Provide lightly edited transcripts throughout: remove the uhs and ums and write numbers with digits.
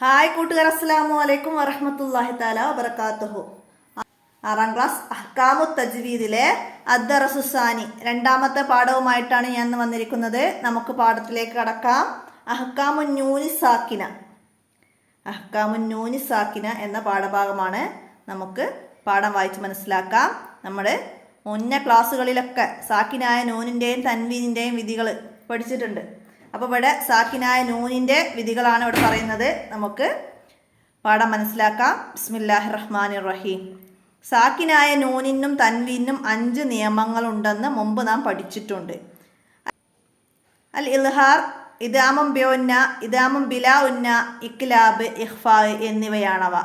Hi കൂട്ടുകാർ, അസ്സലാമു അലൈക്കും വറഹ്മത്തുള്ളാഹി തആല വബറകാതുഹു. 6ാം ക്ലാസ് അഹ്കാമു തജ്വീദിലെ അദ്ദറസുസാനി രണ്ടാമത്തെ പാഠവുമായിട്ടാണ് ഞാൻ വന്നിരിക്കുന്നത്. നമുക്ക് പാഠത്തിലേക്ക് കടക്കാം. അഹ്കാമുൻ നൂനി സാക്കിന. അഹ്കാമുൻ നൂനി സാക്കിന എന്ന പാഠഭാഗമാണ്. നമുക്ക് പാഠം വായിച്ച് മനസ്സിലാക്കാം. നമ്മുടെ മുന്ന ക്ലാസ്സുകളിലൊക്കെ സാക്കിനായ നൂനിൻ്റെയും തൻവീനിൻ്റെയും വിധികൾ പഠിച്ചിട്ടുണ്ട്. അപ്പോൾ ഇവിടെ സാക്കിനായ നൂനിൻ്റെ വിധികളാണ് ഇവിടെ പറയുന്നത്. നമുക്ക് പാഠം മനസ്സിലാക്കാം. ബിസ്മില്ലാഹിർ റഹ്മാനിർ റഹീം. സാക്കിനായ നൂനിനും തൻവീനും 5 നിയമങ്ങളുണ്ടെന്ന് മുമ്പ് നാം പഠിച്ചിട്ടുണ്ട്. അൽ ഇൽഹാർ, ഇദാമും ബിഉന്ന, ഇദാമും ബിലാ ഉന്ന, ഇഖ്ലാബ്, ഇഖ്ഫാ എന്നിവയാണവ.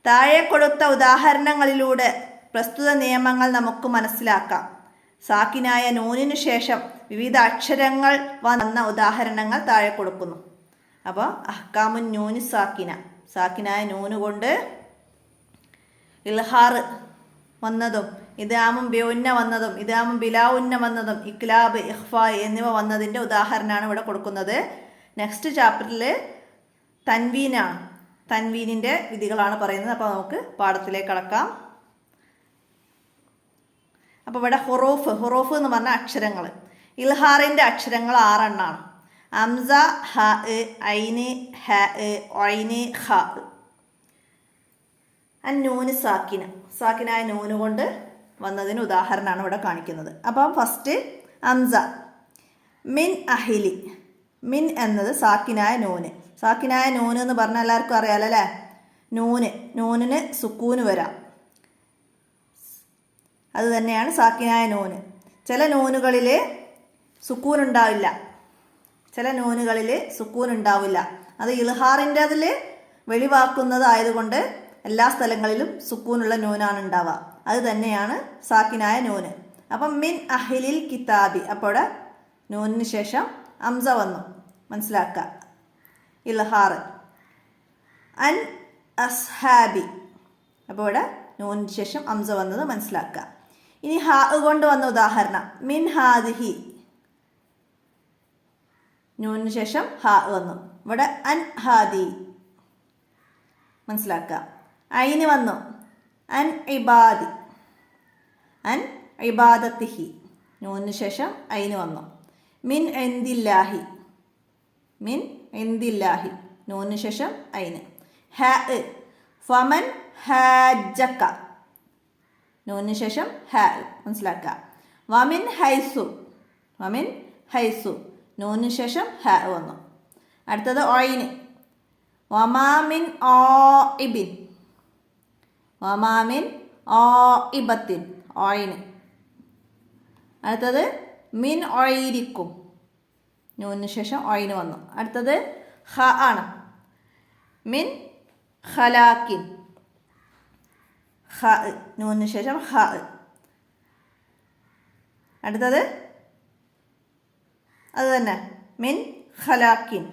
താഴെ കൊടുത്ത ഉദാഹരണങ്ങളിലൂടെ പ്രസ്തുത നിയമങ്ങൾ നമുക്ക് മനസ്സിലാക്കാം. സാക്കിനായ നൂനിനു ശേഷം വിവിധ അക്ഷരങ്ങൾ വന്ന ഉദാഹരണങ്ങൾ താഴെ കൊടുക്കുന്നു. അപ്പോൾ അഹ്കാമുൻ നൂനി സാക്കിന, സാക്കിനായ നൂന് കൊണ്ട് ഇൽഹാർ വന്നതും, ഇദാമും ബിഉന്ന വന്നതും, ഇദാമും ബിലാ ഉന്ന വന്നതും, ഇഖ്ലാബ്, ഇഖ്ഫാ എന്നിവ വന്നതിൻ്റെ ഉദാഹരണമാണ് ഇവിടെ കൊടുക്കുന്നത്. നെക്സ്റ്റ് ചാപ്റ്ററിൽ തൻവീനാണ്, തൻവീനിൻ്റെ വിധികളാണ് പറയുന്നത്. അപ്പോൾ നമുക്ക് പാഠത്തിലേക്ക് കടക്കാം. അപ്പോൾ ഇവിടെ ഹുറൂഫ് എന്ന് പറഞ്ഞ അക്ഷരങ്ങൾ, ഇൽഹാറിൻ്റെ അക്ഷരങ്ങൾ 6 എണ്ണമാണ്. അംസ, ഹ, ഐന്, ഹ, ഐന്, ഹ. നൂന് സാക്കിന, സാക്കിനായ നൂന് കൊണ്ട് വന്നതിന് ഉദാഹരണമാണ് ഇവിടെ കാണിക്കുന്നത്. അപ്പം ഫസ്റ്റ് അംസ. മിൻ അഹിലി. മിൻ എന്നത് സാക്കിനായ നൂന്. സാക്കിനായ നൂന് എന്ന് പറഞ്ഞാൽ എല്ലാവർക്കും അറിയാലോ അല്ലേ? നൂനിന് സുക്കൂന് വരാം. അത് തന്നെയാണ് സാക്കിനായ നൂന്. ചില നൂനുകളിൽ സുക്കൂൻ ഉണ്ടാവില്ല, ചില നൂനുകളിൽ സുക്കൂൻ ഉണ്ടാവില്ല. അത് ഇൽഹാറിൻ്റെ അതിൽ വെളിവാക്കുന്നതായതുകൊണ്ട് എല്ലാ സ്ഥലങ്ങളിലും സുക്കൂനുള്ള നൂനാണ് ഉണ്ടാവുക. അത് തന്നെയാണ് സാക്കിനായ നൂന്. അപ്പം മിൻ അഹിലിൽ കിതാബി, അപ്പോൾ നൂനിന് ശേഷം അംസ വന്നു, മനസ്സിലാക്കുക. ഇൽഹാർ. അൻ അസ്ഹാബി, അപ്പോൾ ഇവിടെ നൂനിന് ശേഷം അംസ വന്നത് മനസ്സിലാക്കുക. ഇനി ഹാ കൊണ്ട് വന്ന ഉദാഹരണം മിൻ ഹാദിഹി, നൂനിന് ശേഷം ഹാ വന്നു. ഇവിടെ അൻ ഹാദി, മനസ്സിലാക്കുക. ഐന് വന്നു അൻ ഇബാദി, അൻ ഇബാദത്തിഹി, നൂനിന് ശേഷം ഐന് വന്നു. മിൻ എന്ദില്ലാഹി, മിൻ എന്ദില്ലാഹി, നൂനിന് ശേഷം ഐന്. ഹ, ഫമൻ ഹാജക്ക, നൂനിന് ശേഷം ഹ, മനസ്സിലാക്കുക. വമിൻ ഹൈസു, വമിൻ ഹൈസു, നൂനിന് ശേഷം ഹ വന്നു. അടുത്തത് ഓയിന്. വമാമിൻ ഓ ഇബിൻ, വമാമിൻ ഓ ഇബത്തിൻ, ഓയിന്. അടുത്തത് മിൻ ഒയിരിക്കും, നൂനിന് ശേഷം ഓയിന് വന്നു. അടുത്തത് ഹ ആണ്. മിൻ ഖലാക്കിൻ, ഹ, നൂനിന് ശേഷം ഹ. അടുത്തത് അത് തന്നെ മിൻ ഖലാക്കിൻ.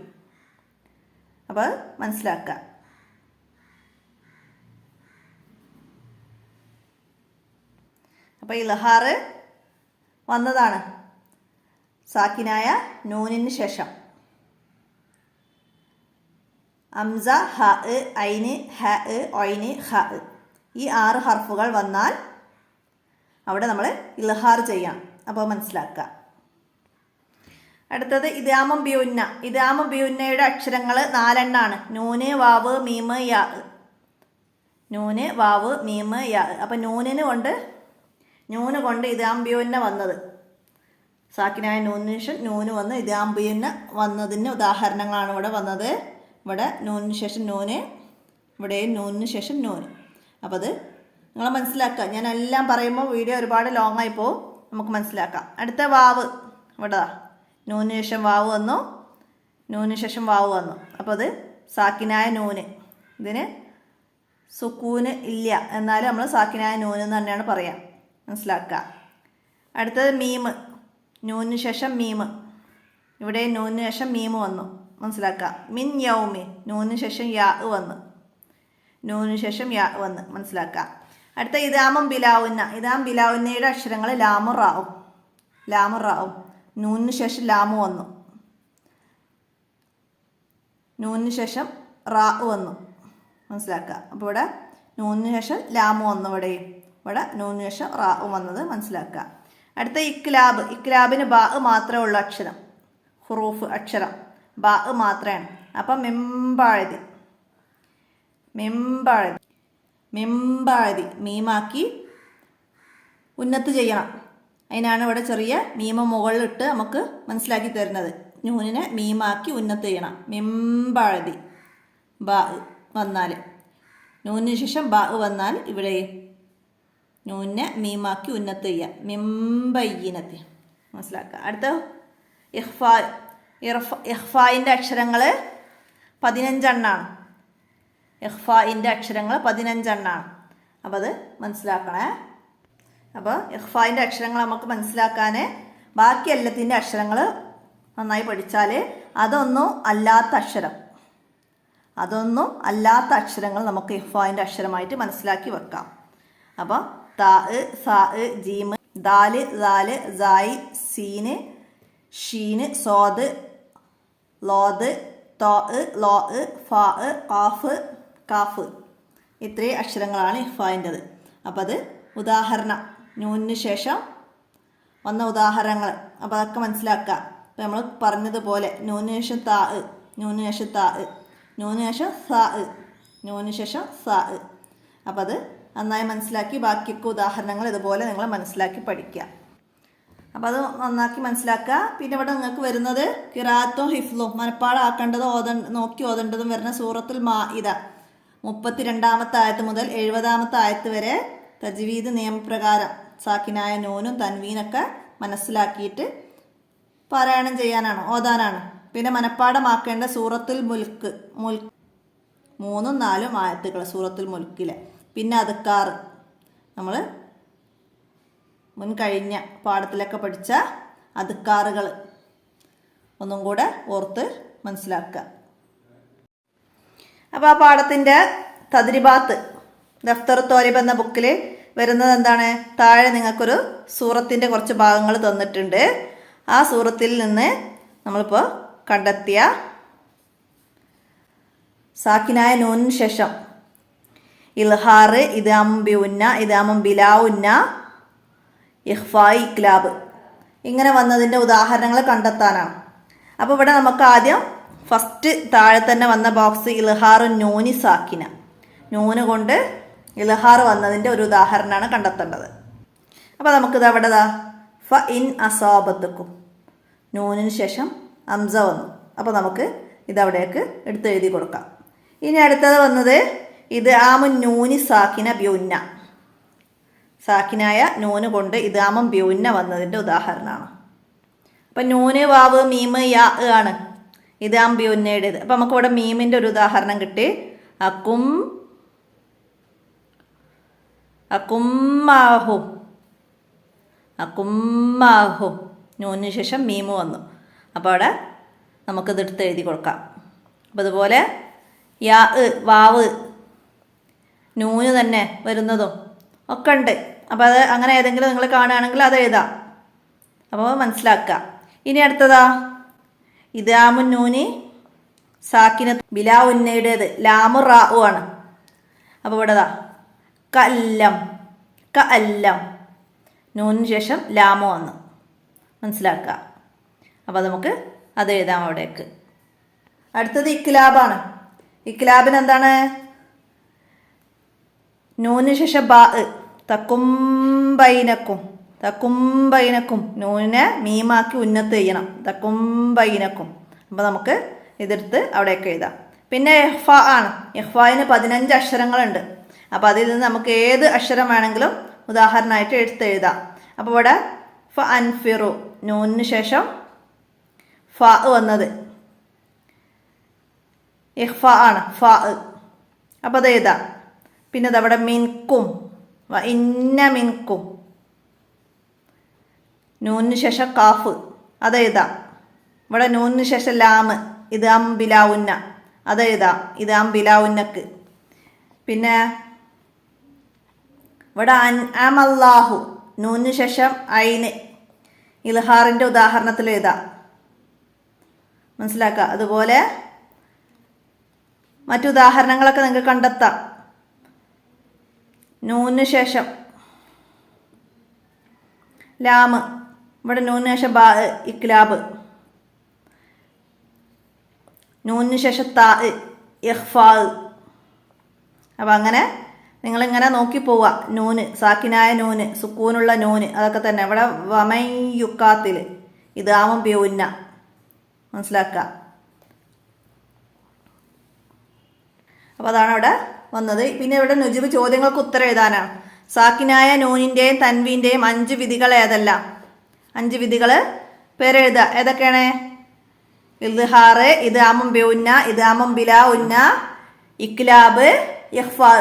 അപ്പോൾ മനസ്സിലാക്കുക. അപ്പോൾ ഇൽഹാർ വന്നതാണ് സാക്കിനായ നൂനിന് ശേഷം. അംസ, ഹ, ഐന്, ഹ, ഒയിന്, ഹ, ഈ 6 ഹർഫുകൾ വന്നാൽ അവിടെ നമ്മൾ ഇൽഹാർ ചെയ്യാം. അപ്പോൾ മനസ്സിലാക്കുക. അടുത്തത് ഇദാമും ബിഉന്ന. ഇദാമും ബിഉന്നയുടെ അക്ഷരങ്ങൾ 4 എണ്ണമാണ്. നൂന്, വാവ്, മീമ്, യാ. നൂന്, വാവ്, മീമ്, യാ. അപ്പം നൂന് കൊണ്ട് ഇദാം ബിഉന്ന വന്നത്, സാക്കിനായ നൂനിന് ശേഷം നൂന് വന്ന് ഇദാം ബിഉന്ന വന്നതിന് ഉദാഹരണങ്ങളാണ് ഇവിടെ വന്നത്. ഇവിടെ നൂനിന് ശേഷം നൂന്, ഇവിടെയും നൂനിന് ശേഷം നൂന്. അപ്പോൾ അത് നിങ്ങൾ മനസ്സിലാക്കുക. ഞാൻ എല്ലാം പറയുമ്പോൾ വീഡിയോ ഒരുപാട് ലോങ് ആയി പോകും, നമുക്ക് മനസ്സിലാക്കാം. അടുത്ത വാവ്. ഇവിടെ നൂനിന് ശേഷം വാവ് വന്നു, നൂനിന് ശേഷം വാവ് വന്നു. അപ്പോൾ അത് സാക്കിനായ നൂന്. ഇതിന് സുക്കൂന് ഇല്ല, എന്നാലും നമ്മൾ സാക്കിനായ നൂന് എന്ന് തന്നെയാണ് പറയാം, മനസ്സിലാക്കുക. അടുത്തത് മീമ്. നൂനിന് ശേഷം മീമ്, ഇവിടെ നൂനിന് ശേഷം മീമ് വന്നു, മനസ്സിലാക്കുക. മിൻ യൗമി, നൂനിന് ശേഷം യാ വന്നു, നൂനിന് ശേഷം യാ വന്ന്, മനസ്സിലാക്കുക. അടുത്ത ഇദാമും ബിലാവുന്ന. ഇദാം ബിലാവുന്നയുടെ അക്ഷരങ്ങൾ ലാമു റാവും, ലാമു റാവും. നൂനിന് ശേഷം ലാമു വന്നു, നൂനിന് ശേഷം റാ വന്നു. മനസ്സിലാക്കുക. അപ്പോൾ ഇവിടെ നൂനിന് ശേഷം ലാമ് വന്നു. ഇവിടെ നൂനിന് ശേഷം റാ വന്നത് മനസ്സിലാക്കുക. അടുത്ത ഇക്ലാബ്. ഇക്ലാബിന് ബാ മാത്രമേ ഉള്ളൂ അക്ഷരം. ഹുറൂഫ് അക്ഷരം ബാ മാത്രമാണ്. അപ്പം മിംബാഴതി മീമാക്കി ഉന്നത്ത് ചെയ്യണം. അതിനാണ് ഇവിടെ ചെറിയ മീമ മുകളിലിട്ട് നമുക്ക് മനസ്സിലാക്കി തരുന്നത്. നൂനിനെ മീമാക്കി ഉന്നത്ത് ചെയ്യണം. മിംബാഴതി ബാ വന്നാൽ, നൂനിന് ശേഷം ബാ വന്നാൽ ഇവിടെ നൂനിനെ മീമാക്കി ഉന്നത്ത് ചെയ്യുക. മിംബയ്യിനത്തി മനസ്സിലാക്കുക. അടുത്ത ഇഖ്ഫായിൻ്റെ അക്ഷരങ്ങൾ 15 എണ്ണമാണ്. ഇഖ്ഫായിൻ്റെ അക്ഷരങ്ങൾ 15 എണ്ണമാണ്. അപ്പോൾ അത് മനസ്സിലാക്കണേ. അപ്പോൾ ഇഖ്ഫായിൻ്റെ അക്ഷരങ്ങൾ നമുക്ക് മനസ്സിലാക്കാൻ ബാക്കി എല്ലാത്തിൻ്റെ അക്ഷരങ്ങൾ നന്നായി പഠിച്ചാൽ അതൊന്നും അല്ലാത്ത അക്ഷരങ്ങൾ നമുക്ക് ഇഖ്ഫായിൻ്റെ അക്ഷരമായിട്ട് മനസ്സിലാക്കി വെക്കാം. അപ്പോൾ താ, സാ, ജീമ്, ദാല്, ദാല്, സായി, സീന്, ഷീന്, സോദ്, ലോദ്, തോ, ലോ, ഫാ, ഖാഫ്, കാഫ്. ഇത്രയും അക്ഷരങ്ങളാണ് ഇഖ്ഫായിൻ്റെത്. അപ്പോൾ അത് ഉദാഹരണം നൂനിന് ശേഷം വന്ന ഉദാഹരണങ്ങൾ അപ്പോൾ അതൊക്കെ മനസ്സിലാക്കുക. അപ്പോൾ നമ്മൾ പറഞ്ഞതുപോലെ നൂനിന് ശേഷം താ, നൂനിന് ശേഷം താ, നൂനിന് ശേഷം സാ, നൂനിന് ശേഷം സാ. അപ്പോൾ അത് നന്നായി മനസ്സിലാക്കി ബാക്കിയൊക്കെ ഉദാഹരണങ്ങൾ ഇതുപോലെ നിങ്ങൾ മനസ്സിലാക്കി പഠിക്കുക. അപ്പോൾ അത് നന്നാക്കി മനസ്സിലാക്കുക. പിന്നെ ഇവിടെ നിങ്ങൾക്ക് വരുന്നത് ഖിറാഅത്തും ഹിഫ്ളും മനപ്പാടാക്കേണ്ടതും നോക്കി ഓതേണ്ടതും വരുന്ന സൂറത്തുൽ മാഇദ 32-ാമത്തെ ആയത്ത് മുതൽ 70-ാമത്തെ ആയത്ത് വരെ തജ്വീദ് നിയമപ്രകാരം സാക്കിനായ നൂനും തൻവീനൊക്കെ മനസ്സിലാക്കിയിട്ട് പാരായണം ചെയ്യാനാണ്, ഓതാനാണ്. പിന്നെ മനപ്പാടമാക്കേണ്ട സൂറത്തുൽ മുൽക്ക് 3ഉം 4ഉം ആയത്തുകൾ സൂറത്തുൽ മുൽക്കിലെ. പിന്നെ അദ്കാർ നമ്മൾ കഴിഞ്ഞ പാഠത്തിലൊക്കെ പഠിച്ച അദ്കാറുകൾ ഒന്നും കൂടെ ഓർത്ത് മനസ്സിലാക്കുക. അപ്പോൾ ആ പാഠത്തിൻ്റെ തദ്രിബാത്ത് ദഫ്തർ തോരിബ് എന്ന ബുക്കിൽ വരുന്നത് എന്താണ്? താഴെ നിങ്ങൾക്കൊരു സൂറത്തിൻ്റെ കുറച്ച് ഭാഗങ്ങൾ തന്നിട്ടുണ്ട്. ആ സൂറത്തിൽ നിന്ന് നമ്മളിപ്പോൾ കണ്ടെത്തിയ സാക്കിനായ നൂനിന് ശേഷം ഇൽഹാർ, ഇദാമും ബിഉന്ന, ഇദാമും ബിലാഉന്ന, ഇഖ്ഫായ്, ഇക്ലാബ് ഇങ്ങനെ വന്നതിൻ്റെ ഉദാഹരണങ്ങൾ കണ്ടെത്താനാണ്. അപ്പോൾ ഇവിടെ നമുക്ക് ആദ്യം ഫസ്റ്റ് താഴെ തന്നെ വന്ന ബോക്സ് ഇൽഹാറു നൂനി സാക്കിന, നൂന് കൊണ്ട് ഇൽഹാർ വന്നതിൻ്റെ ഒരു ഉദാഹരണമാണ് കണ്ടെത്തേണ്ടത്. അപ്പോൾ നമുക്കിത് അവിടെ ഫ ഇൻ അസാബത്തുക്കും നൂനിന് ശേഷം അംസ വന്നു. അപ്പോൾ നമുക്ക് ഇതവിടേക്ക് എടുത്ത് എഴുതി കൊടുക്കാം. ഇനി അടുത്തത് വന്നത് ഇത് ആമു നൂനി സാക്കിന ബ്യൂന്ന, സാക്കിനായ നൂന് കൊണ്ട് ഇദാമം ബ്യൂന്ന വന്നതിൻ്റെ ഉദാഹരണമാണ്. അപ്പം നൂന്, വാവ്, മീമ്, യാ ആണ് ഇദാം ബ്യൂന്നയുടേത്. അപ്പം നമുക്കിവിടെ മീമിൻ്റെ ഒരു ഉദാഹരണം കിട്ടി. അക്കുമ്മാഹു നൂനിന് ശേഷം മീമ് വന്നു. അപ്പോൾ അവിടെ നമുക്കിത് എടുത്ത് എഴുതി കൊടുക്കാം. അപ്പോൾ അതുപോലെ യാ, വാവ്, നൂന് തന്നെ വരുന്നതും ഒക്കെ ഉണ്ട്. അപ്പോൾ അത് അങ്ങനെ ഏതെങ്കിലും നിങ്ങൾ കാണുകയാണെങ്കിൽ അത് എഴുതാം. അപ്പോൾ മനസ്സിലാക്കുക. ഇനി അടുത്തതാ ഇദാമു നൂനി സാക്കിന ബിലാ ഉന്നയുടേത് ലാമു റാഉ ആണ്. അപ്പോൾ ഇവിടെ കഅല്ലം നൂനിന് ശേഷം ലാമു വന്നു. മനസ്സിലാക്കുക. അപ്പോൾ നമുക്ക് അത് എഴുതാം അവിടേക്ക്. അടുത്തത് ഇക്ലാബാണ്. ഇക്ലാബിന് എന്താണ്? നൂനിന് ശേഷം ബാ, തക്കുംബൈനക്കും നൂനിനെ മീമാക്കി ഉന്നത്ത് ചെയ്യണം. തക്കുംബൈനക്കും. അപ്പോൾ നമുക്ക് ഇതെടുത്ത് അവിടേക്ക് എഴുതാം. പിന്നെ ഇഖ്ഫ ആണ്. ഇഖ്ഫായിന് 15 അക്ഷരങ്ങളുണ്ട്. അപ്പോൾ അതിൽ നിന്ന് നമുക്ക് ഏത് അക്ഷരം വേണമെങ്കിലും ഉദാഹരണമായിട്ട് എടുത്ത് എഴുതാം. അപ്പോൾ ഇവിടെ ഫ അൻഫിറു നൂനിന് ശേഷം ഫ വന്നത് ഇഖ്ഫ ആണ്, ഫ. അപ്പോൾ അത് എഴുതാം. പിന്നെ അതവിടെ മിൻകും, ഇന്ന മിൻകും നൂനിന് ശേഷം കാഫ് അത് എഴുതാം. ഇവിടെ നൂനിന് ശേഷം ലാമ് ഇദാം ബിലാഉന്ന അത് എഴുതാം, ഇദാം ബിലാഉന്നക്ക്. പിന്നെ ഇവിടെ അൻഅമല്ലാഹു നൂനിന് ശേഷം ഐന് ഇൽഹാറിൻ്റെ ഉദാഹരണത്തിൽ എഴുതാം. മനസ്സിലാക്കുക. അതുപോലെ മറ്റുദാഹരണങ്ങളൊക്കെ നിങ്ങൾക്ക് കണ്ടെത്താം. നൂന് ശേഷം ലാമ്, ഇവിടെ നൂന് ശേഷം ബാ ഇക്ലാബ്, നൂന് ശേഷം താ ഇഖ്ഫാ. അപ്പം അങ്ങനെ നിങ്ങളിങ്ങനെ നോക്കി പോവുക. നൂന്, സാക്കിനായ നൂന്, സുക്കൂനുള്ള നൂന്, അതൊക്കെ തന്നെ. ഇവിടെ വമയുക്കാത്തിൽ ഇദാമും ബിയുന്ന മനസ്സിലാക്കുക. അപ്പോൾ അതാണ് അവിടെ വന്നത്. പിന്നെ ഇവിടെ നുജുബ് ചോദ്യങ്ങൾക്ക് ഉത്തരം എഴുതാനാണ്. സാക്കിനായ നൂനിൻ്റെയും തൻവീൻ്റെയും 5 വിധികൾ ഏതെല്ലാം? 5 വിധികൾ പേരെഴുതുക. ഏതൊക്കെയാണ്? ഇദ്ഹാറ്, ഇദാമും ബിയുന്ന, ഇദാമും ബിലാ ഉന്ന, ഇക്ലാബ്, ഇഖ്ഫാ.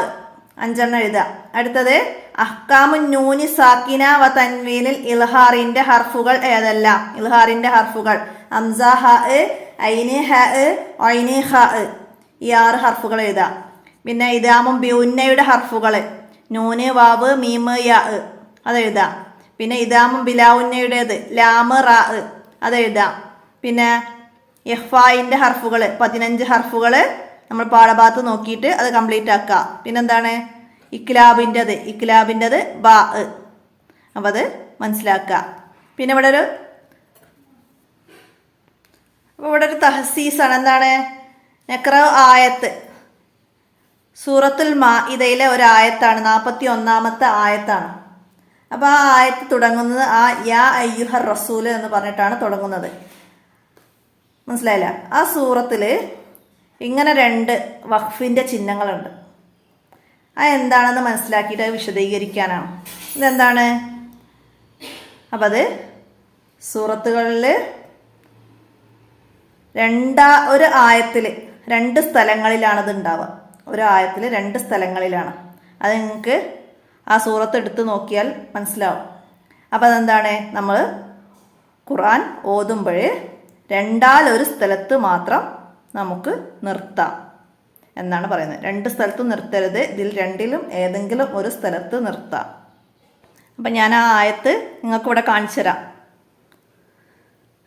5 എഴുതുക. അടുത്തത് അഹ്കാമുൻ നൂനി സാക്കിന വ തൻവീനിൽ ഇൽഹാറിന്റെ ഹർഫുകൾ ഏതെല്ലാം? ഇൽഹാറിന്റെ ഹർഫുകൾ ഹംസ, ഹ, ഐന്, ഹ, ഐന്, ഹ. ഈ 6 ഹർഫുകൾ എഴുതുക. പിന്നെ ഇദാമും ബിയുന്നയുടെ ഹർഫുകൾ നൂന്, വാവ്, മീമ്, യാ, അത് എഴുതുക. പിന്നെ ഇദാമും ബിലാവുന്നയുടേത് ലാമ്, റാ, അത് എഴുതുക. പിന്നെ ഇഖ്ഫായിൻ്റെ ഹർഫുകൾ 15 ഹർഫുകൾ നമ്മൾ പാഠഭാഗത്ത് നോക്കിയിട്ട് അത് കംപ്ലീറ്റ് ആക്കുക. പിന്നെന്താണ്? ഇക്ലാബിൻ്റെത് ബാ. അപ്പം അത് മനസ്സിലാക്കുക. പിന്നെ ഇവിടെ ഒരു തഹസീസാണ്. എന്താണ്? നക്ര ആയത്ത്. സൂറത്തുൽ മാഇദയിലെ ഒരു ആയത്താണ്, 41-ാമത്തെ ആയത്താണ്. അപ്പോൾ ആ ആയത്ത് തുടങ്ങുന്നത് യാ അയ്യുഹർ റസൂൽ എന്ന് പറഞ്ഞിട്ടാണ് തുടങ്ങുന്നത്. മനസ്സിലായില്ല? ആ സൂറത്തിൽ ഇങ്ങനെ 2 വഖഫിൻ്റെ ചിഹ്നങ്ങളുണ്ട്. അത് എന്താണെന്ന് മനസ്സിലാക്കിയിട്ട് വിശദീകരിക്കാനാണ്. ഇതെന്താണ്? അപ്പം അത് സൂറത്തുകളിൽ ഒരു ആയത്തിൽ 2 സ്ഥലങ്ങളിലാണത് ഉണ്ടാവുക. ഒരു ആയത്തിൽ 2 സ്ഥലങ്ങളിലാണ്. അത് നിങ്ങൾക്ക് ആ സൂറത്ത് എടുത്ത് നോക്കിയാൽ മനസ്സിലാവും. അപ്പം അതെന്താണ്? നമ്മൾ ഖുർആൻ ഓതുമ്പോൾ 2 സ്ഥലത്ത് മാത്രം നമുക്ക് നിർത്താം എന്നാണ് പറയുന്നത്. 2 സ്ഥലത്തും നിർത്തരുത്. ഇതിൽ 2-ലും ഏതെങ്കിലും ഒരു സ്ഥലത്ത് നിർത്താം. അപ്പം ഞാൻ ആ ആയത്ത് നിങ്ങൾക്കിവിടെ കാണിച്ചു തരാം.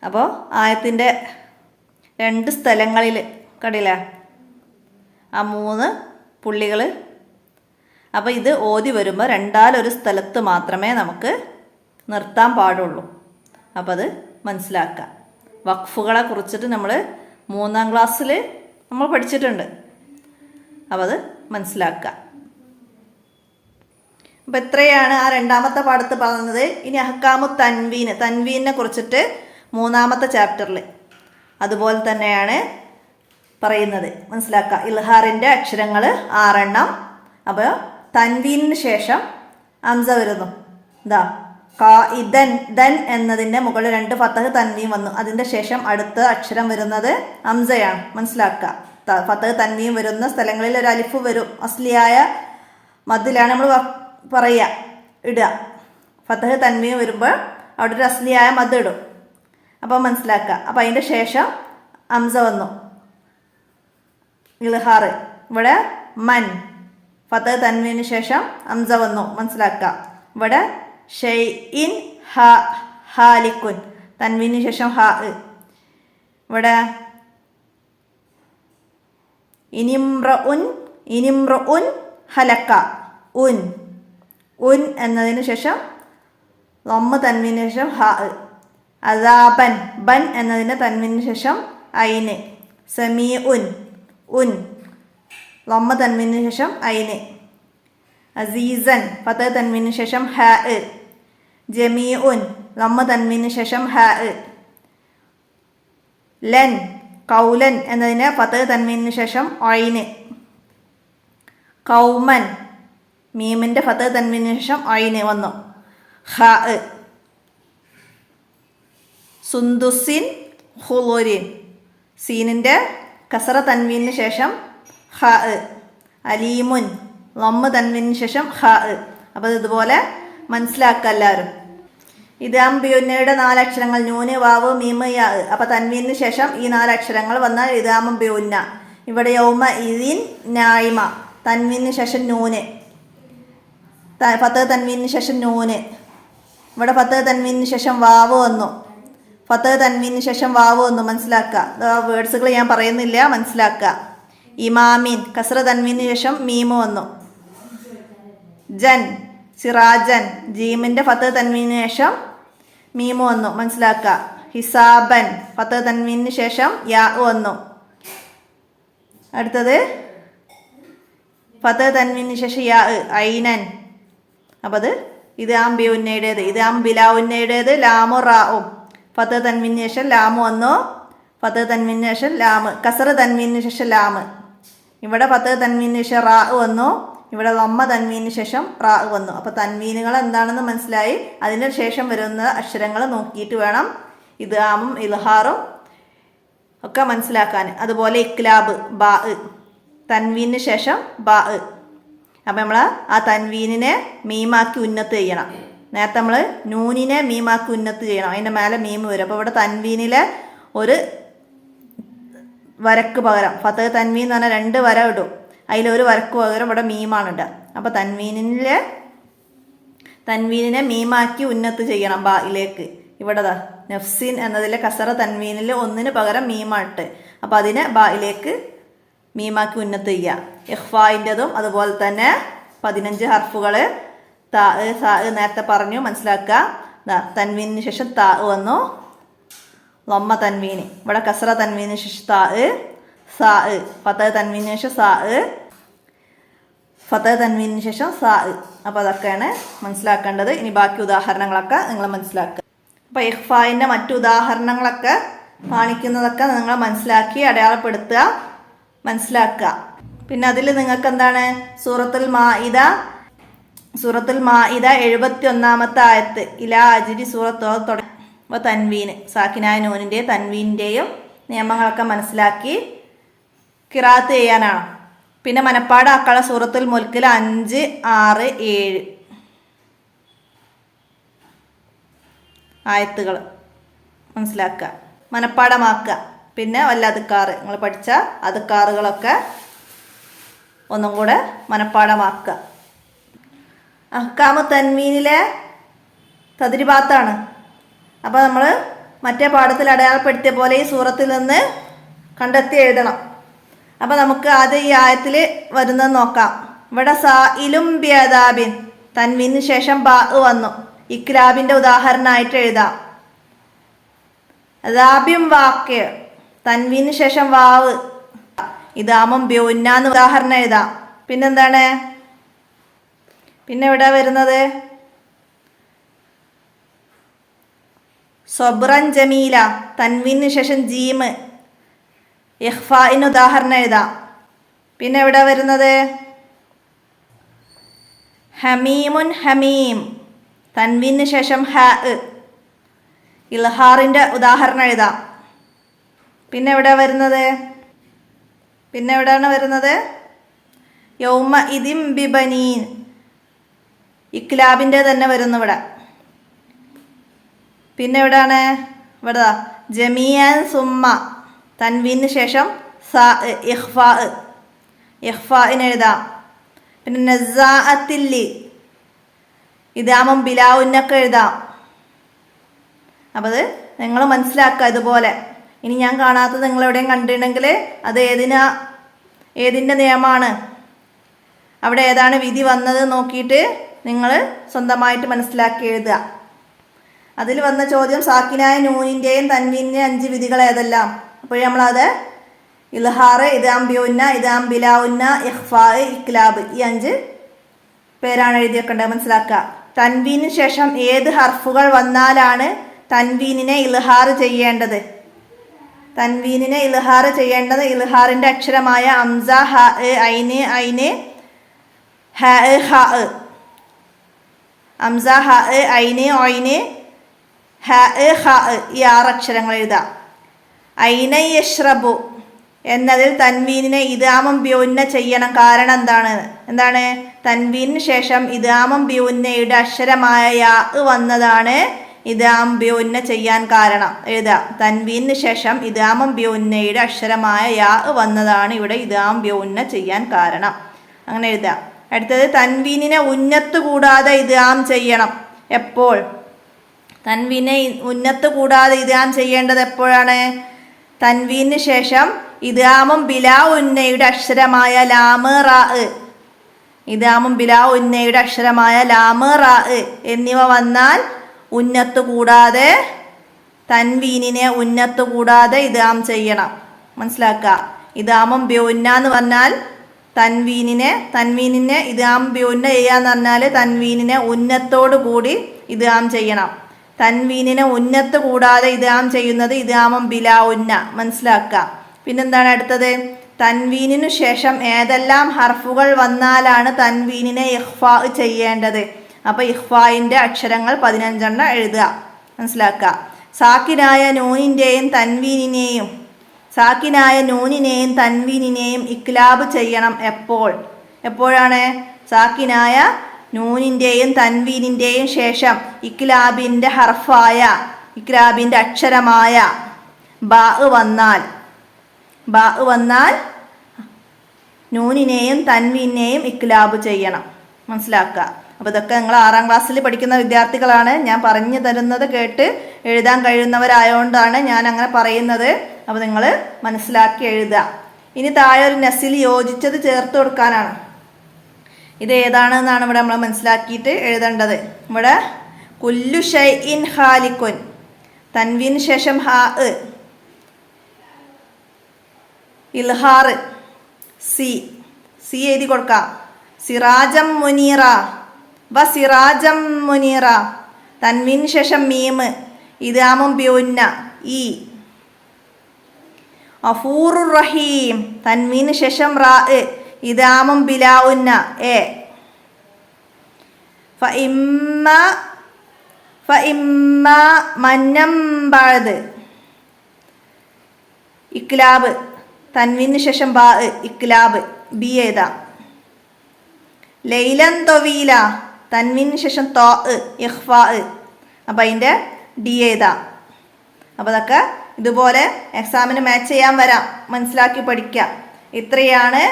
അപ്പോൾ ആയത്തിൻ്റെ 2 സ്ഥലങ്ങളിൽ കണ്ടില്ലേ ആ 3 പുള്ളികൾ. അപ്പോൾ ഇത് ഓതി വരുമ്പോൾ 2-ൽ ഒരു സ്ഥലത്ത് മാത്രമേ നമുക്ക് നിർത്താൻ പാടുള്ളൂ. അപ്പോൾ അത് മനസ്സിലാക്കുക. വഖഫുകളെ കുറിച്ചിട്ട് നമ്മൾ 3-ാം ക്ലാസ്സിൽ നമ്മൾ പഠിച്ചിട്ടുണ്ട്. അപ്പോൾ അത് മനസ്സിലാക്കുക. അപ്പോൾ ഇത്രയാണ് ആ 2-ാമത്തെ പാഠത്ത് പറഞ്ഞത്. ഇനി അഹ്കാമു തൻവീനെ കുറിച്ചിട്ട് 3-ാമത്തെ ചാപ്റ്ററിൽ അതുപോലെ തന്നെയാണ് പറയുന്നത്. മനസ്സിലാക്കുക. ഇൽഹാറിൻ്റെ അക്ഷരങ്ങൾ 6 എണ്ണം. അപ്പോൾ തൻവീനിന് ശേഷം ഹംസ വരുന്നു. എന്താ? ഖായിദൻ, ദൻ എന്നതിൻ്റെ മുകളിൽ 2 ഫതഹ് തൻവീൻ വന്നു. അതിൻ്റെ ശേഷം അടുത്ത അക്ഷരം വരുന്നത് ഹംസയാണ്. മനസ്സിലാക്കുക. ഫതഹ് തൻവീൻ വരുന്ന സ്ഥലങ്ങളിൽ ഒരു അലിഫ് വരും. അസ്ലിയായ മദ്ദിലാണ് നമ്മൾ പറയുക, ഇടുക. ഫതഹ് തൻവീൻ വരുമ്പോൾ അവിടെ ഒരു അസ്ലിയായ മദ് ഇടും. അപ്പോൾ മനസ്സിലാക്കുക. അപ്പോൾ അതിൻ്റെ ശേഷം ഹംസ വന്നു. ഇൽഹാർ ഇവിടെ മൻ, ഫതഹ് തൻവീന് ശേഷം ഹംസ വന്നു. മനസ്സിലാക്കുക. ഇവിടെ ഷൈഇൻ, ഹാലിക്കുൻ, തൻവീന് ശേഷം ഹാ. ഇവിടെ ഇനിമ്രുഉൻ ഹലക്ക, ഉൻ എന്നതിന് ശേഷം ലമ്മ തൻവീന് ശേഷം ഹാ. അദാബൻ, ബൻ എന്നതിന് തൻവീന് ശേഷം ഐന്. സമീഉൻ, ലമ്മ തൻവീന് ശേഷം ഐന്. അസീസൻ, ഫതഹ് തൻവീന് ശേഷം ഹാ. ജമീഉൻ, ലമ്മ തൻവീന് ശേഷം ഹാ. ലൻ, കൗലൻ എന്നതിന് ഫതഹ് തൻവീന് ശേഷം ഐന്. കൗമൻ, മീമിൻ്റെ ഫതഹ് തൻവീന് ശേഷം ഐന് വന്നു. ഹാ. സുന്ദുസിൻ, ഹുളുരിൻ, സീനിൻ്റെ കസറ തൻവീന് ശേഷം ഹാ. അലീമുൻ, ലമ്മ തൻവീന് ശേഷം ഹാ. അപ്പോൾ ഇതുപോലെ മനസ്സിലാക്കുക എല്ലാവരും. ഇദാം ബിയുന്നയുടെ 4 അക്ഷരങ്ങൾ നൂന്, വാവ്, മീമ്, യാ. അപ്പോൾ തൻവീനിന് ശേഷം ഈ 4 അക്ഷരങ്ങൾ വന്നാൽ ഇദാമും ബിയുന്ന. ഇവിടെ യൗമ ഇദിൻ നായിമ, തൻവീനിന് ശേഷം നൂന്, ഫതഹ് തൻവീനിന് ശേഷം നൂന്. ഇവിടെ ഫതഹ് തൻവീനിന് ശേഷം വാവ് വന്നു. ഫതഹ് തൻവീനിന് ശേഷം വാവ് വന്നു. മനസ്സിലാക്കുക. വേർഡ്സുകൾ ഞാൻ പറയുന്നില്ല, മനസ്സിലാക്കുക. ഇമാമിൻ കസ്ര തൻവീന് ശേഷം മീമ് വന്നു. ജൻ സിറാജൻ ജീമിൻ്റെ ഫത്ത് തൻവീന് ശേഷം മീമ് വന്നു, മനസ്സിലാക്കുക. ഹിസാബൻ ഫത്ത് തൻവീന് ശേഷം യാ വന്നു. അടുത്തത് ഫത്ത് തൻവീന് ശേഷം യാ ഐനൻ. അപ്പം അത് ഇദാം ബി ഉന്നയുടേത്. ഇദാം ബിലാ ഉന്നയുടേത് ലാമു റാവും. ഫത്ത് തൻവീന് ശേഷം ലാമ് വന്നു. ഫത്ത് തൻവീന് ശേഷം ലാമ്. കസറ് തൻവീന് ശേഷം ലാമ്. ഇവിടെ ഫത്ത് തൻവീന് ശേഷം റാ വന്നു. ഇവിടെ ലമ്മ തൻവീന് ശേഷം റാ വന്നു. അപ്പോൾ തൻവീനുകൾ എന്താണെന്ന് മനസ്സിലായി. അതിന് ശേഷം വരുന്ന അക്ഷരങ്ങൾ നോക്കിയിട്ട് വേണം ഇദ്ഗാമും ഇൽഹാറും ഒക്കെ മനസ്സിലാക്കാൻ. അതുപോലെ ഇക്ലാബ് ബാ തൻവീന് ശേഷം ബാ. അപ്പം നമ്മൾ ആ തൻവീനിനെ മീമാക്കി ഉന്നത്ത് ചെയ്യണം. നേരത്തെ നമ്മൾ നൂനിനെ മീമാക്കി ഉന്നത്ത് ചെയ്യണം, അതിൻ്റെ മേലെ മീമ് വരും. അപ്പോൾ ഇവിടെ തൻവീനിലെ ഒരു വരക്ക് പകരം ഫത്ത് തൻവീൻ എന്ന് പറഞ്ഞാൽ 2 വര ഇടും. അതിലൊരു വരക്ക് പകരം ഇവിടെ മീമാണ് ഇടുക. അപ്പോൾ തൻവീനിനെ മീമാക്കി ഉന്നത്ത് ചെയ്യണം ബായിലേക്ക്. ഇവിടെ നഫ്സിൻ എന്നതിലെ കസറ തൻവീനിൽ 1 പകരം മീമാട്ട്. അപ്പോൾ അതിനെ ബായിലേക്ക് മീമാക്കി ഉന്നത്ത് ചെയ്യുക. ഇഖ്ഫായിൻ്റെതും അതുപോലെ തന്നെ 15 ഹർഫുകൾ താ സാ നേരത്തെ പറഞ്ഞു, മനസ്സിലാക്കുക. തൻവീനിന് ശേഷം താ വന്നു. ലമ്മ തൻവീന് ഇവിടെ കസ്ര തൻവീന് ശേഷം താ സാ. ഫത്ത് തൻവീന് ശേഷം സാ. ഫത്ത് തൻവീന് ശേഷം സാ. അപ്പോൾ അതൊക്കെയാണ് മനസ്സിലാക്കേണ്ടത്. ഇനി ബാക്കി ഉദാഹരണങ്ങളൊക്കെ നിങ്ങൾ മനസ്സിലാക്കുക. അപ്പോൾ ഇഖ്ഫായിൻ്റെ മറ്റു ഉദാഹരണങ്ങളൊക്കെ കാണിക്കുന്നതൊക്കെ നിങ്ങൾ മനസ്സിലാക്കി അടയാളപ്പെടുത്തുക, മനസ്സിലാക്കുക. പിന്നെ അതിൽ നിങ്ങൾക്ക് എന്താണ് സൂറത്തുൽ മാഇദ 71-ാമത്തെ ആയത്ത് ഇലാ അജിരി സൂറത്തോ തുടങ്ങി തൻവീന് സാക്കിനായ നൂനിൻ്റെയും തൻവീൻ്റെയും നിയമങ്ങളൊക്കെ മനസ്സിലാക്കി ഖിറാഅത്ത് ചെയ്യാനാണ്. പിന്നെ മനപ്പാടാക്കാനുള്ള സൂറത്തുൽ മുൽക്കിൽ 5, 6, 7 ആയത്തുകൾ മനസ്സിലാക്കുക, മനപ്പാടമാക്കുക. പിന്നെ വല്ല അതുക്കാറ് നിങ്ങൾ പഠിച്ച അതുക്കാറുകളൊക്കെ ഒന്നും കൂടെ മനപ്പാടമാക്കുക. അഹ്കാമു തൻവീനിലെ തദ്രിബാത്താണ്. അപ്പോൾ നമ്മൾ മറ്റേ പാഠത്തിൽ അടയാളപ്പെടുത്തിയ പോലെ ഈ സൂറത്തിൽ നിന്ന് കണ്ടെത്തി എഴുതണം. അപ്പോൾ നമുക്ക് ആദ്യം ഈ ആയത്തിൽ വരുന്നത് നോക്കാം. ഇവിടെ സായിലും ബിഅദാബിൻ തൻവീന് ശേഷം ബാ വന്നു. ഇക്രാബിൻ്റെ ഉദാഹരണമായിട്ട് എഴുതാം. അദാബിം വാക്യ തൻവീന് ശേഷം വാവ്. ഇദാമും ബ്യൂന്നാന്ന് ഉദാഹരണം എഴുതാം. പിന്നെന്താണ് പിന്നെ ഇവിടെ വരുന്നത് സബ്റൻ ജമീല തൻവീന് ശേഷം ജീമ്. ഇഖ്ഫാഇന് ഉദാഹരണം എഴുതാം. പിന്നെ ഇവിടെ വരുന്നത് ഹമീമുൻ ഹമീം തൻവീന് ശേഷം ഹ. ഇൽഹാറിൻ്റെ ഉദാഹരണം എഴുതാം. പിന്നെ എവിടെയാണ് വരുന്നത് യൗമ ഇദിം ബിബനീൻ ഇക്ലാബിൻ്റെ തന്നെ വരുന്നു ഇവിടെ. പിന്നെ എവിടെയാണ് ഇവിടെ ജമിയാൻ സുമ്മ തൻവീന് ശേഷം സാ ഇഖ്ഫാഇന് എഴുതാം. പിന്നെ നസാഅത്തില്ലി ഇദാമും ബിലാവുന്നൊക്കെ എഴുതാം. അപ്പോൾ അത് നിങ്ങൾ മനസ്സിലാക്കുക ഇതുപോലെ. ഇനി ഞാൻ കാണാത്തത് നിങ്ങൾ എവിടെയും കണ്ടിട്ടുണ്ടെങ്കിൽ അത് ഏതിൻ്റെ നിയമമാണ്, അവിടെ ഏതാണ് വിധി വന്നത് നോക്കിയിട്ട് നിങ്ങൾ സ്വന്തമായിട്ട് മനസ്സിലാക്കി എഴുതുക. അതിൽ വന്ന ചോദ്യം സാക്കിനായ നൂനിൻ്റെയും തൻവീനിൻ്റെയും 5 വിധികൾ ഏതെല്ലാം. അപ്പോൾ നമ്മളത് ഇൽഹാറ്, ഇദാം ബിഉന്ന, ഇദാം ബിലാഉന്ന, ഇഖ്ഫാ, ഇക്ലാബ് ഈ 5 പേരാണ് എഴുതി വെക്കേണ്ടത്, മനസ്സിലാക്കുക. തൻവീന് ശേഷം ഏത് ഹർഫുകൾ വന്നാലാണ് തൻവീനിനെ ഇൽഹാറ് ചെയ്യേണ്ടത്? തൻവീനിനെ ഇൽഹാറ് ചെയ്യേണ്ടത് ഇൽഹാറിൻ്റെ അക്ഷരമായ അംസ, ഹ, ഐന്, ഹ, ഹ. അംസ, ഹ, ഐന്, ഒയ്ന്, ഹ, ഹ ഈ 6 അക്ഷരങ്ങൾ എഴുതാം. ഐന യശ്റബു എന്നതിൽ തൻവീനിനെ ഇദാമും ബിഉന്ന ചെയ്യണം. കാരണം എന്താണ് തൻവീനിന് ശേഷം ഇദാമും ബിഉന്നയുടെ അക്ഷരമായ യാ വന്നതാണ് ഇദാം ബിഉന്ന ചെയ്യാൻ കാരണം. എഴുതാം. തൻവീനിന് ശേഷം ഇദാമും ബിഉന്നയുടെ അക്ഷരമായ യാ വന്നതാണ് ഇവിടെ ഇദാം ബിഉന്ന ചെയ്യാൻ കാരണം. അങ്ങനെ എഴുതാം. അടുത്തത് തൻവീനിനെ ഉന്നത്ത് കൂടാതെ ഇദ്ഗാം ചെയ്യണം. എപ്പോൾ? തൻവീനെ ഉന്നത്ത് കൂടാതെ ഇദ്ഗാം ചെയ്യേണ്ടത് എപ്പോഴാണ്? തൻവീന് ശേഷം ഇദ്ഗാമും ബിലാ ഉന്നയുടെ അക്ഷരമായ ലാമ് റാ, ഇദ്ഗാമും ബിലാ ഉന്നയുടെ അക്ഷരമായ ലാമ് റാ എന്നിവ വന്നാൽ ഉന്നത്ത് കൂടാതെ തൻവീനിനെ ഉന്നത്ത് കൂടാതെ ഇദ്ഗാം ചെയ്യണം. മനസ്സിലാക്കുക. ഇദ്ഗാമും ബി ഉന്ന എന്ന് പറഞ്ഞാൽ തൻവീനിനെ ഇദ്ഗാം ബി ഉന്ന ചെയ്യാന്ന് പറഞ്ഞാൽ തൻവീനിനെ ഉന്നത്തോട് കൂടി ഇദ്ഗാം ചെയ്യണം. തൻവീനിനെ ഉന്നത്ത് കൂടാതെ ഇദ്ഗാം ചെയ്യുന്നത് ഇദ്ഗാമും ബിലാ ഉന്ന. മനസ്സിലാക്കുക. പിന്നെന്താണ് അടുത്തത്? തൻവീനിനു ശേഷം ഏതെല്ലാം ഹർഫുകൾ വന്നാലാണ് തൻവീനിനെ ഇഖ്ഫാ ചെയ്യേണ്ടത്? അപ്പോൾ ഇഖ്ഫായിൻ്റെ അക്ഷരങ്ങൾ 15 എഴുതുക. മനസ്സിലാക്കുക. സാക്കിനായ നൂനിനെയും തൻവീനിനെയും ഇക്ലാബ് ചെയ്യണം. എപ്പോഴാണ്? സാക്കിനായ നൂനിൻ്റെയും തൻവീനിൻ്റെയും ശേഷം ഇക്ലാബിൻ്റെ അക്ഷരമായ ബാ വന്നാൽ നൂനിനെയും തൻവീനെയും ഇക്ലാബ് ചെയ്യണം. മനസ്സിലാക്കുക. അപ്പോൾ ഇതൊക്കെ നിങ്ങൾ 6ാം ക്ലാസ്സിൽ പഠിക്കുന്ന വിദ്യാർത്ഥികളാണ്. ഞാൻ പറഞ്ഞു തരുന്നത് കേട്ട് എഴുതാൻ കഴിയുന്നവരായതുകൊണ്ടാണ് ഞാൻ അങ്ങനെ പറയുന്നത്. അപ്പോൾ നിങ്ങൾ മനസ്സിലാക്കി എഴുതുക. ഇനി താഴെ ഒരു നസിൽ യോജിച്ചത് ചേർത്ത് കൊടുക്കാനാണ്. ഇത് ഏതാണെന്നാണ് ഇവിടെ നമ്മൾ മനസ്സിലാക്കിയിട്ട് എഴുതേണ്ടത്. ഇവിടെ കുല്ലു ഷൈഇൻ ഖാലിഖുൻ, തൻവീന് ശേഷം ഹാ, ഇൽഹാർ, സി എഴുതി കൊടുക്കാം. സിറാജം മുനീറ സിറാജം മുനീറ, തൻവീന് ശേഷം മീം, ഇദ്ഗാമും ബി ഉന്ന ഇ. ഗഫൂറുർ റഹീം, തൻവീന് ശേഷം റാ, ഇദ്ഗാമും ബിലാ ഉന്ന എ. ഫഇമ്മ മന്നം ബഅദ്, ഇക്ലാബ്, തൻവീന് ശേഷം ബാ, ഇക്ലാബ് ബി എഴുതാം. ലൈലൻ തൊവീല, തൻവീന് ശേഷം തോ, ഇഖ്ഫാ. അപ്പം അതിൻ്റെ ഡി എഴുതാം. അപ്പോൾ അതൊക്കെ ഇതുപോലെ എക്സാമിന് മാച്ച് ചെയ്യാൻ വരാം. മനസ്സിലാക്കി പഠിക്കുക. ഇത്രയാണ്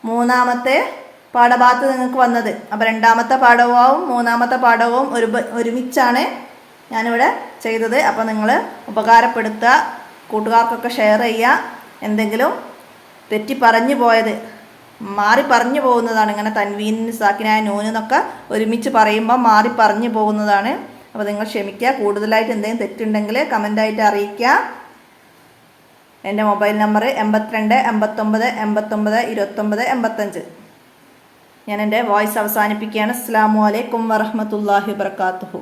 3ാമത്തെ പാഠഭാഗത്ത് നിങ്ങൾക്ക് വന്നത്. അപ്പോൾ 2ാമത്തെ പാഠവും 3ാമത്തെ പാഠവും ഒരുമിച്ചാണ് ഞാനിവിടെ ചെയ്തത്. അപ്പോൾ നിങ്ങൾ ഉപകാരപ്പെടുത്തുക, കൂട്ടുകാർക്കൊക്കെ ഷെയർ ചെയ്യുക. എന്തെങ്കിലും തെറ്റി പറഞ്ഞു പോയത്, മാറി പറഞ്ഞു പോകുന്നതാണ്. ഇങ്ങനെ തൻവീൻ സാക്കിനായ നൂനെന്നൊക്കെ ഒരുമിച്ച് പറയുമ്പോൾ മാറി പറഞ്ഞു പോകുന്നതാണ്. അപ്പോൾ നിങ്ങൾ ക്ഷമിക്കുക. കൂടുതലായിട്ട് എന്തെങ്കിലും തെറ്റുണ്ടെങ്കിൽ കമൻ്റായിട്ട് അറിയിക്കുക. എൻ്റെ മൊബൈൽ നമ്പർ 82 89 89 29 85. ഞാൻ എൻ്റെ വോയിസ് അവസാനിപ്പിക്കുകയാണ്. അസ്സലാമു അലൈക്കും വറഹ്മത്തുള്ളാഹി വബറകാതുഹു.